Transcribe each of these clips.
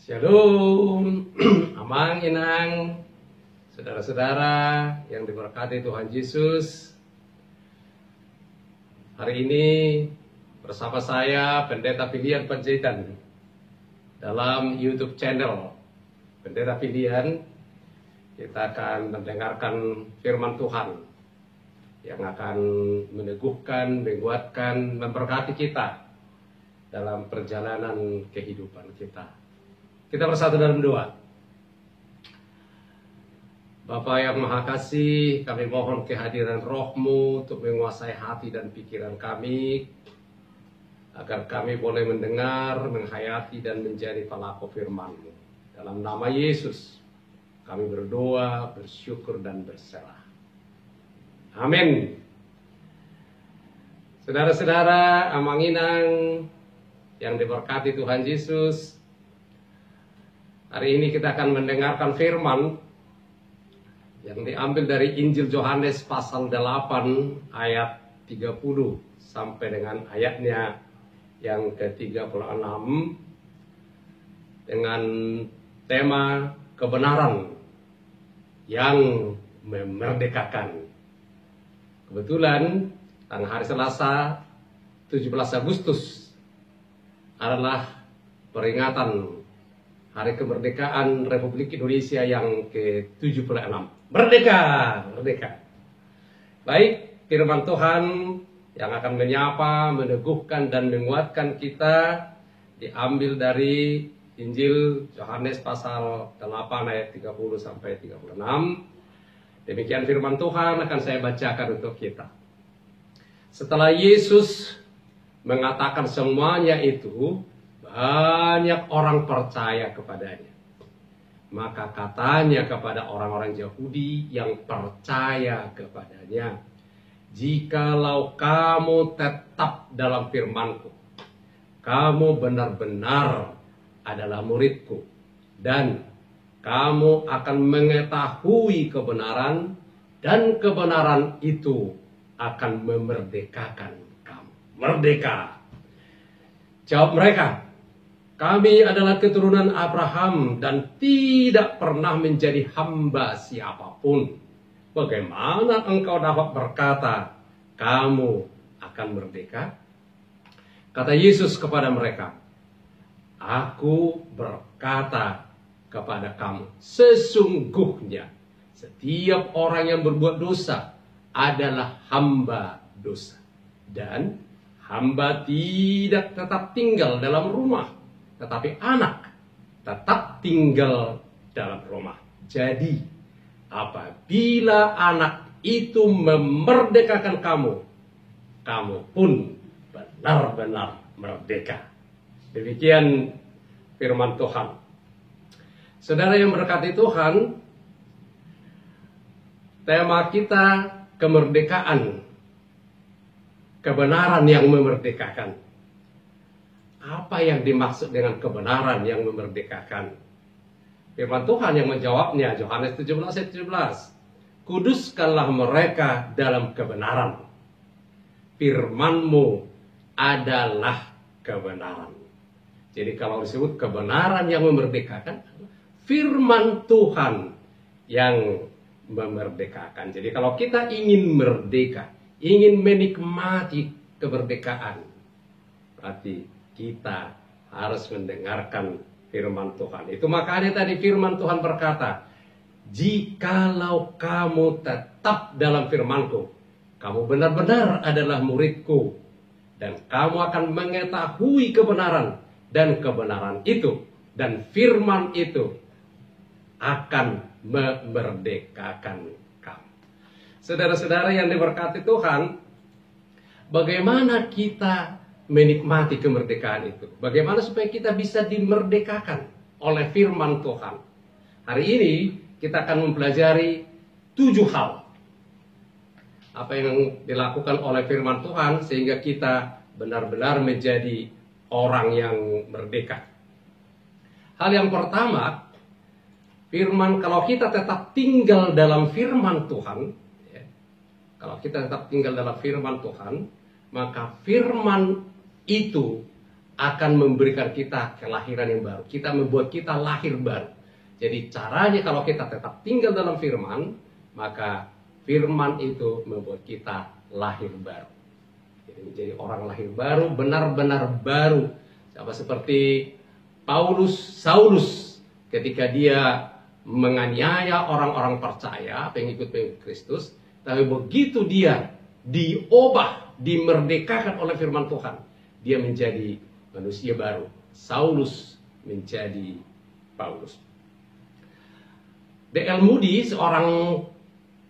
Shalom, Amang Inang, saudara-saudara yang diberkati Tuhan Yesus. Hari ini bersama saya Pendeta Pilihan Panjaitan dalam YouTube channel Pendeta Pilihan. Kita akan mendengarkan firman Tuhan yang akan meneguhkan, menguatkan, memberkati kita dalam perjalanan kehidupan kita. Kita bersatu dalam doa. Bapa yang Maha Kasih, kami mohon kehadiran Roh-Mu untuk menguasai hati dan pikiran kami, agar kami boleh mendengar, menghayati, dan menjadi pelaku firman-Mu. Dalam nama Yesus, kami berdoa, bersyukur, dan berserah. Amin. Saudara-saudara, Amang Inang yang diberkati Tuhan Yesus, hari ini kita akan mendengarkan firman yang diambil dari Injil Yohanes pasal 8 ayat 30 sampai dengan ayatnya yang ke-36 dengan tema kebenaran yang memerdekakan. Kebetulan tanggal hari Selasa 17 Agustus adalah peringatan Hari Kemerdekaan Republik Indonesia yang ke-76. Merdeka, merdeka. Baik, firman Tuhan yang akan menyapa, meneguhkan, dan menguatkan kita diambil dari Injil Yohanes pasal 8 ayat 30 sampai 36. Demikian firman Tuhan akan saya bacakan untuk kita. Setelah Yesus mengatakan semuanya itu, banyak orang percaya kepadanya. Maka katanya kepada orang-orang Yahudi yang percaya kepadanya, "Jikalau kamu tetap dalam firman-Ku, kamu benar-benar adalah murid-Ku, dan kamu akan mengetahui kebenaran, dan kebenaran itu akan memerdekakan kamu." Merdeka. Jawab mereka, "Kami adalah keturunan Abraham dan tidak pernah menjadi hamba siapapun. Bagaimana engkau dapat berkata, kamu akan merdeka?" Kata Yesus kepada mereka, "Aku berkata kepada kamu, sesungguhnya setiap orang yang berbuat dosa adalah hamba dosa. Dan hamba tidak tetap tinggal dalam rumah, tetapi anak tetap tinggal dalam rumah. Jadi, apabila anak itu memerdekakan kamu, kamu pun benar-benar merdeka." Demikian firman Tuhan. Saudara yang berkati Tuhan, tema kita kemerdekaan, kebenaran yang memerdekakan. Apa yang dimaksud dengan kebenaran yang memerdekakan? Firman Tuhan yang menjawabnya, Yohanes 17 ayat 17. "Kuduskanlah mereka dalam kebenaran. Firman-Mu adalah kebenaran." Jadi kalau disebut kebenaran yang memerdekakan, firman Tuhan yang memerdekakan. Jadi kalau kita ingin merdeka, ingin menikmati kemerdekaan, berarti kita harus mendengarkan firman Tuhan. Itu makanya tadi firman Tuhan berkata, "Jikalau kamu tetap dalam firman-Ku, kamu benar-benar adalah murid-Ku, dan kamu akan mengetahui kebenaran, dan kebenaran itu dan firman itu akan memerdekakan kamu." Saudara-saudara yang diberkati Tuhan, bagaimana kita menikmati kemerdekaan itu? Bagaimana supaya kita bisa dimerdekakan oleh firman Tuhan? Hari ini kita akan mempelajari 7 hal. Apa yang dilakukan oleh firman Tuhan sehingga kita benar-benar menjadi orang yang merdeka. Hal yang pertama, kalau kita tetap tinggal dalam firman Tuhan, kalau kita tetap tinggal dalam firman Tuhan, maka firman itu akan memberikan kita kelahiran yang baru. Kita membuat kita lahir baru. Jadi caranya kalau kita tetap tinggal dalam firman, maka firman itu membuat kita lahir baru. Jadi menjadi orang lahir baru, benar-benar baru. Sama seperti Saulus ketika dia menganiaya orang-orang percaya, pengikut-pengikut Kristus, tapi begitu dia diubah, dimerdekakan oleh firman Tuhan, dia menjadi manusia baru. Saulus menjadi Paulus. D.L. Moody, seorang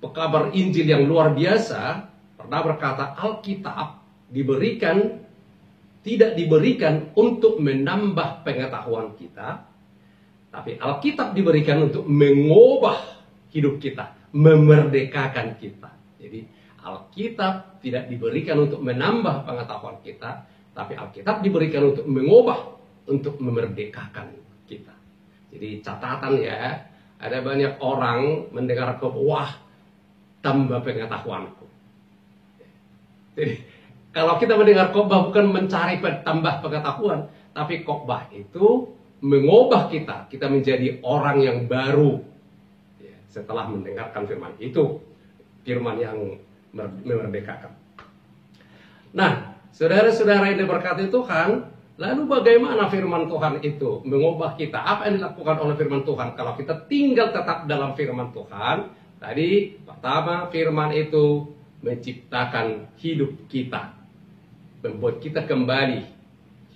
pekabar Injil yang luar biasa, pernah berkata, Alkitab tidak diberikan untuk menambah pengetahuan kita, tapi Alkitab diberikan untuk mengubah hidup kita, memerdekakan kita. Jadi Alkitab tidak diberikan untuk menambah pengetahuan kita, tapi Alkitab diberikan untuk mengubah, untuk memerdekakan kita. Jadi catatan ya, ada banyak orang mendengar wah, tambah pengetahuanku. Jadi kalau kita mendengar khotbah bukan mencari tambah pengetahuan, tapi khotbah itu mengubah kita menjadi orang yang baru. Ya, setelah mendengarkan firman itu, firman yang memerdekakan. Nah, saudara-saudara yang diberkati Tuhan, lalu bagaimana firman Tuhan itu mengubah kita? Apa yang dilakukan oleh firman Tuhan kalau kita tinggal tetap dalam firman Tuhan? Tadi pertama, firman itu menciptakan hidup kita, membuat kita kembali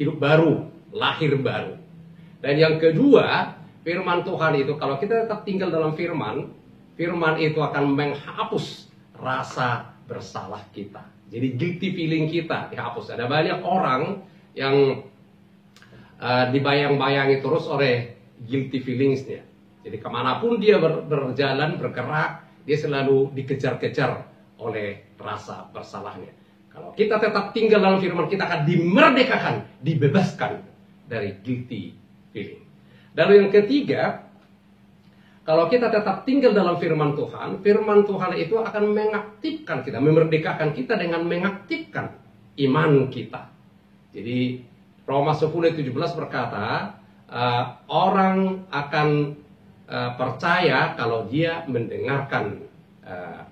hidup baru, lahir baru. Dan yang kedua, firman Tuhan itu kalau kita tetap tinggal dalam firman itu akan menghapus rasa bersalah kita. Jadi guilty feeling kita dihapus. Ada banyak orang yang dibayang-bayangi terus oleh guilty feelingsnya. Jadi kemanapun dia berjalan, bergerak, dia selalu dikejar-kejar oleh rasa bersalahnya. Kalau kita tetap tinggal dalam firman, kita akan dimerdekakan, dibebaskan dari guilty feeling. Lalu yang ketiga, kalau kita tetap tinggal dalam firman Tuhan itu akan mengaktifkan kita, memerdekakan kita dengan mengaktifkan iman kita. Jadi Roma 10:17 berkata, orang akan percaya kalau dia mendengarkan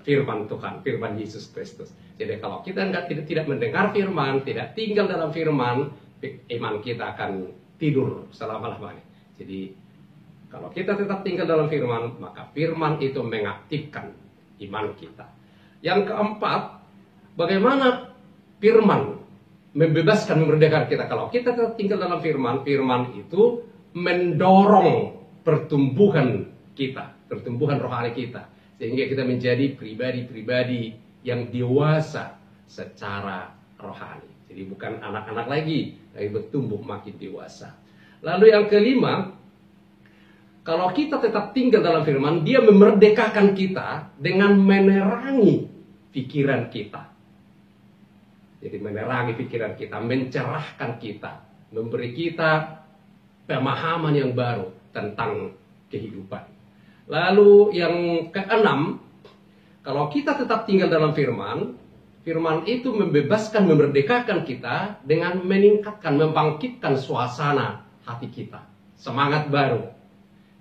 firman Tuhan, firman Yesus Kristus. Jadi kalau kita tidak mendengar firman, tidak tinggal dalam firman, iman kita akan tidur selama-lamanya. Jadi kalau kita tetap tinggal dalam firman, maka firman itu mengaktifkan iman kita. Yang keempat, bagaimana firman membebaskan, memerdekakan kita? Kalau kita tetap tinggal dalam firman, firman itu mendorong pertumbuhan kita, pertumbuhan rohani kita, sehingga kita menjadi pribadi-pribadi yang dewasa secara rohani. Jadi bukan anak-anak lagi, tapi bertumbuh makin dewasa. Lalu yang kelima, kalau kita tetap tinggal dalam firman, dia memerdekakan kita dengan menerangi pikiran kita. Jadi menerangi pikiran kita, mencerahkan kita, memberi kita pemahaman yang baru tentang kehidupan. Lalu yang keenam, kalau kita tetap tinggal dalam firman, firman itu membebaskan, memerdekakan kita dengan meningkatkan, membangkitkan suasana hati kita, semangat baru.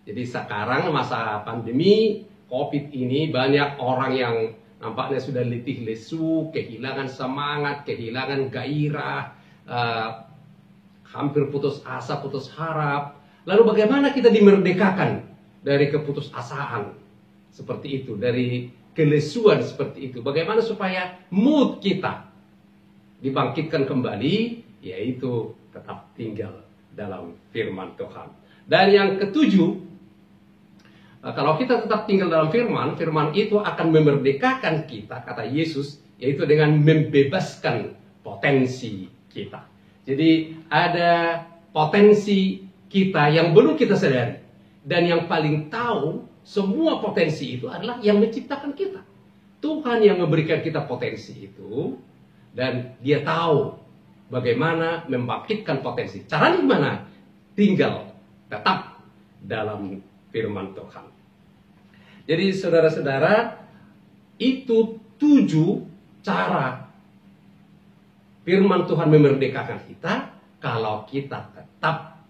Jadi sekarang masa pandemi COVID ini banyak orang yang nampaknya sudah letih lesu, kehilangan semangat, kehilangan gairah, hampir putus asa, putus harap. Lalu bagaimana kita dimerdekakan dari keputusasaan seperti itu, dari kelesuan seperti itu? Bagaimana supaya mood kita dibangkitkan kembali, yaitu tetap tinggal dalam firman Tuhan. Dan yang ketujuh, kalau kita tetap tinggal dalam firman, firman itu akan memerdekakan kita, kata Yesus, yaitu dengan membebaskan potensi kita. Jadi ada potensi kita yang belum kita sadari. Dan yang paling tahu semua potensi itu adalah yang menciptakan kita. Tuhan yang memberikan kita potensi itu, dan dia tahu bagaimana membangkitkan potensi. Caranya gimana? Tinggal tetap dalam firman Tuhan. Jadi saudara-saudara, itu 7 cara firman Tuhan memerdekakan kita kalau kita tetap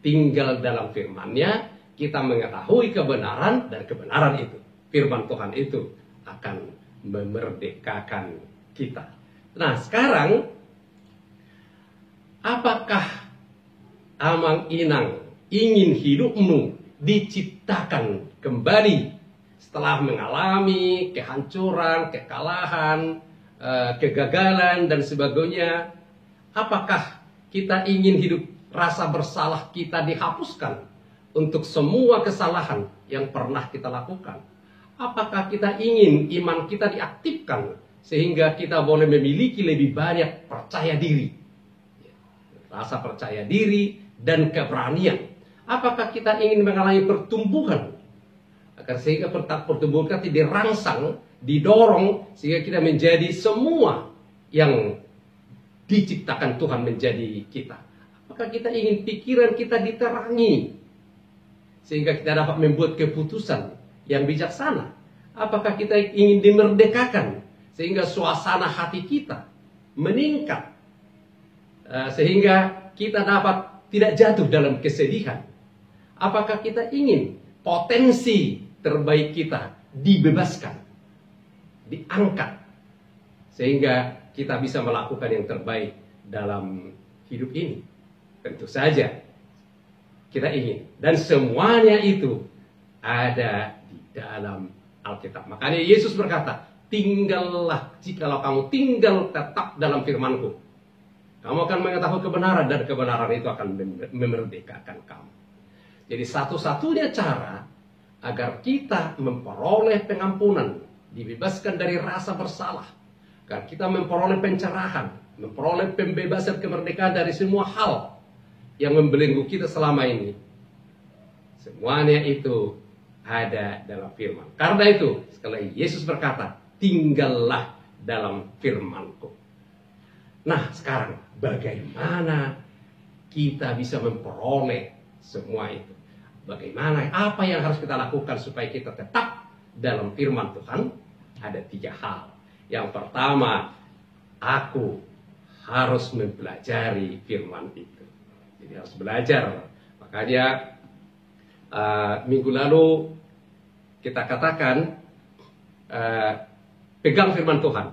tinggal dalam firman-Nya, kita mengetahui kebenaran, dan kebenaran itu, firman Tuhan itu akan memerdekakan kita. Nah, sekarang apakah amang-inang ingin hidupmu diciptakan kembali setelah mengalami kehancuran, kekalahan, kegagalan, dan sebagainya? Apakah kita ingin hidup rasa bersalah kita dihapuskan untuk semua kesalahan yang pernah kita lakukan? Apakah kita ingin iman kita diaktifkan sehingga kita boleh memiliki lebih banyak percaya diri, rasa percaya diri dan keberanian? Apakah kita ingin mengalami pertumbuhan agar sehingga pertumbuhan kita dirangsang, didorong sehingga kita menjadi semua yang diciptakan Tuhan menjadi kita? Apakah kita ingin pikiran kita diterangi sehingga kita dapat membuat keputusan yang bijaksana? Apakah kita ingin dimerdekakan sehingga suasana hati kita meningkat sehingga kita dapat tidak jatuh dalam kesedihan? Apakah kita ingin potensi terbaik kita dibebaskan, diangkat sehingga kita bisa melakukan yang terbaik dalam hidup ini? Tentu saja kita ingin, dan semuanya itu ada di dalam Alkitab. Makanya Yesus berkata, tinggallah, jikalau kamu tinggal tetap dalam firman-Ku, kamu akan mengetahui kebenaran, dan kebenaran itu akan memerdekakan kamu. Jadi satu-satunya cara agar kita memperoleh pengampunan, dibebaskan dari rasa bersalah, agar kita memperoleh pencerahan, memperoleh pembebasan, kemerdekaan dari semua hal yang membelenggu kita selama ini, semuanya itu ada dalam firman. Karena itu, sekali lagi Yesus berkata, tinggallah dalam firman-Ku. Nah, sekarang bagaimana kita bisa memperoleh semua itu? Bagaimana, apa yang harus kita lakukan supaya kita tetap dalam firman Tuhan? Ada 3 hal. Yang pertama, aku harus mempelajari firman itu. Jadi harus belajar. Makanya minggu lalu kita katakan pegang firman Tuhan.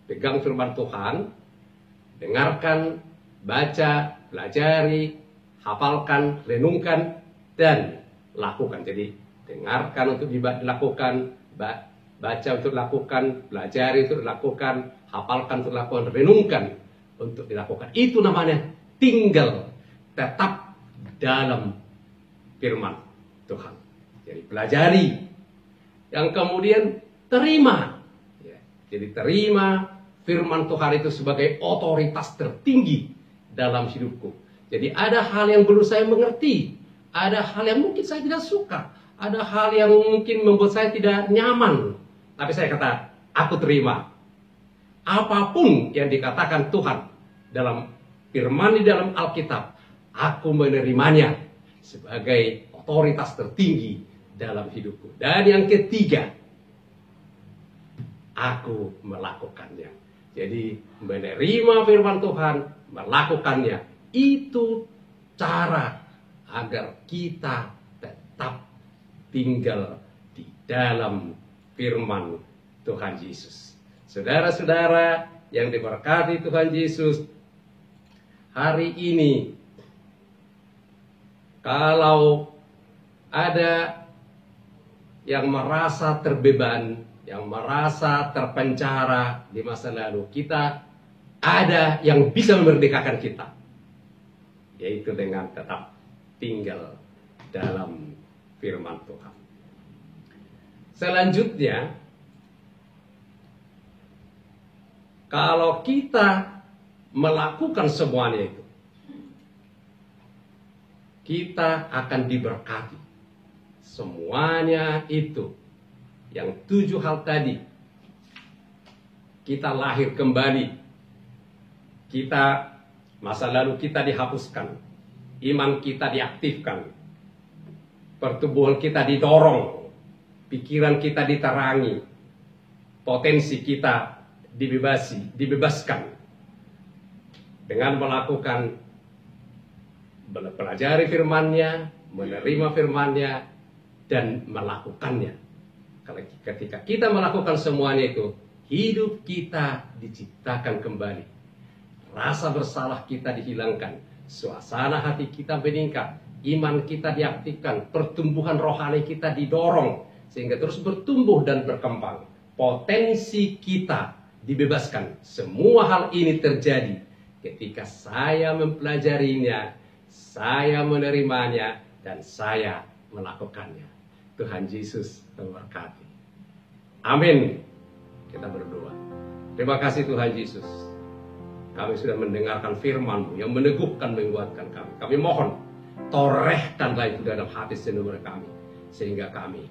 Pegang firman Tuhan, dengarkan, baca, pelajari, hafalkan, renungkan, dan lakukan. Jadi dengarkan untuk dilakukan, baca untuk dilakukan, pelajari untuk dilakukan, hafalkan untuk dilakukan, renungkan untuk dilakukan. Itu namanya tinggal tetap dalam firman Tuhan. Jadi pelajari, yang kemudian terima. Jadi terima firman Tuhan itu sebagai otoritas tertinggi dalam hidupku. Jadi ada hal yang belum saya mengerti, ada hal yang mungkin saya tidak suka, ada hal yang mungkin membuat saya tidak nyaman. Tapi saya kata, aku terima. Apapun yang dikatakan Tuhan dalam firman di dalam Alkitab, aku menerimanya sebagai otoritas tertinggi dalam hidupku. Dan yang ketiga, aku melakukannya. Jadi menerima firman Tuhan, melakukannya, itu cara agar kita tetap tinggal di dalam firman Tuhan Yesus. Saudara-saudara yang diberkati Tuhan Yesus, hari ini kalau ada yang merasa terbeban, yang merasa terpenjara di masa lalu, kita ada yang bisa memerdekakan kita, yaitu dengan tetap tinggal dalam firman Tuhan. Selanjutnya, kalau kita melakukan semuanya itu, kita akan diberkati. Semuanya itu, yang 7 hal tadi, kita lahir kembali, kita masa lalu kita dihapuskan, iman kita diaktifkan, pertumbuhan kita didorong, pikiran kita diterangi, potensi kita dibebaskan dengan melakukan mempelajari firman-Nya, menerima firman-Nya, dan melakukannya. Ketika kita melakukan semuanya itu, hidup kita diciptakan kembali. Rasa bersalah kita dihilangkan. Suasana hati kita meningkat. Iman kita diaktifkan. Pertumbuhan rohani kita didorong. Sehingga terus bertumbuh dan berkembang. Potensi kita dibebaskan. Semua hal ini terjadi ketika saya mempelajarinya, saya menerimanya, dan saya melakukannya. Tuhan Yesus memberkati. Amin. Kita berdoa. Terima kasih Tuhan Yesus. Kami sudah mendengarkan firman-Mu yang meneguhkan, menguatkan kami. Kami mohon, torehkanlah itu dalam hati seluruh kami. Sehingga kami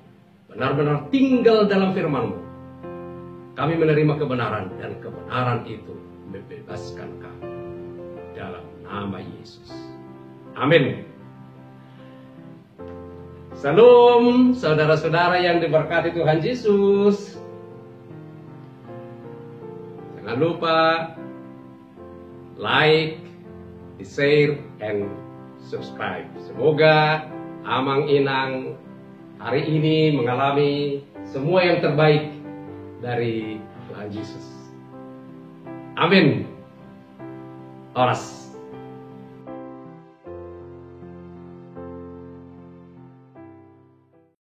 benar-benar tinggal dalam firman-Mu. Kami menerima kebenaran, dan kebenaran itu membebaskan kami. Dalam nama Yesus. Amin. Salam, saudara-saudara yang diberkati Tuhan Yesus. Jangan lupa like, share, and subscribe. Semoga Amang Inang hari ini mengalami semua yang terbaik dari Tuhan Yesus. Amin. Oras.